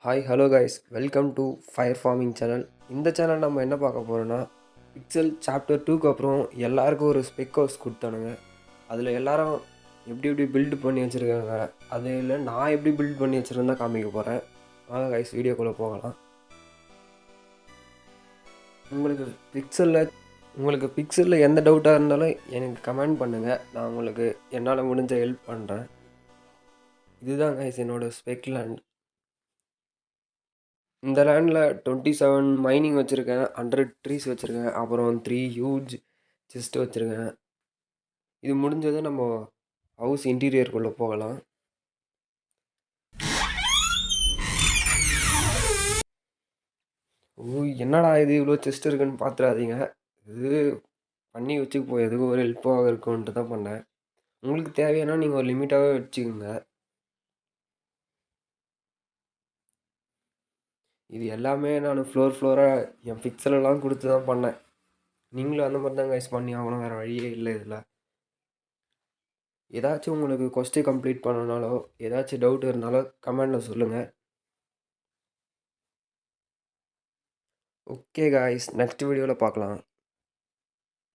Hi hello guys, welcome to fire farming channel. இந்த channel நம்ம என்ன பார்க்க போகிறோன்னா, பிக்சல் சாப்டர் 2க்கு அப்புறம் எல்லாருக்கும் ஒரு ஸ்பெக் ஹவுஸ் கொடுத்தானுங்க. அதில் எல்லாரும் எப்படி எப்படி பில்டு பண்ணி வச்சுருக்காங்க, அதில் நான் எப்படி பில்ட் பண்ணி வச்சுருந்தா காமிக்க போகிறேன். வாங்க கைஸ், வீடியோக்குள்ளே போகலாம். உங்களுக்கு பிக்சலில் எந்த டவுட்டாக இருந்தாலும் எனக்கு கமெண்ட் பண்ணுங்கள். நான் உங்களுக்கு என்னால் முடிஞ்ச ஹெல்ப் பண்ணுறேன். இதுதான் கைஸ் என்னோடய ஸ்பெக் லேண்ட். இந்த லேண்டில் 27 மைனிங் வச்சுருக்கேன், 100 ட்ரீஸ் வச்சுருக்கேன், அப்புறம் 3 ஹியூஜ் செஸ்ட் வச்சுருக்கேன். இது முடிஞ்சதை நம்ம ஹவுஸ் இன்டீரியருக்குள்ளே போகலாம். என்னடா இது இவ்வளோ செஸ்ட் இருக்குன்னு பார்த்துடாதீங்க. இது பண்ணி வச்சுப்போம், எதுக்கும் ஒரு ஹெல்ப்பாக இருக்கும்ன்ட்டு தான் பண்ணேன். உங்களுக்கு தேவையானா நீங்கள் ஒரு லிமிட்டாகவே வச்சுக்கோங்க. இது எல்லாமே நான் ஃப்ளோராக என் பிக்சலெல்லாம் கொடுத்து தான் பண்ணேன். நீங்களும் அந்த மாதிரி தான் கைஸ் பண்ணி ஆகணும், வேறு வழியே இல்லை. இதில் ஏதாச்சும் உங்களுக்கு கொஸ்டின் கம்ப்ளீட் பண்ணனாலோ ஏதாச்சும் டவுட் இருந்தாலும் கமெண்டில் சொல்லுங்கள். ஓகே காய்ஸ், நெக்ஸ்ட் வீடியோவில் பார்க்கலாம்.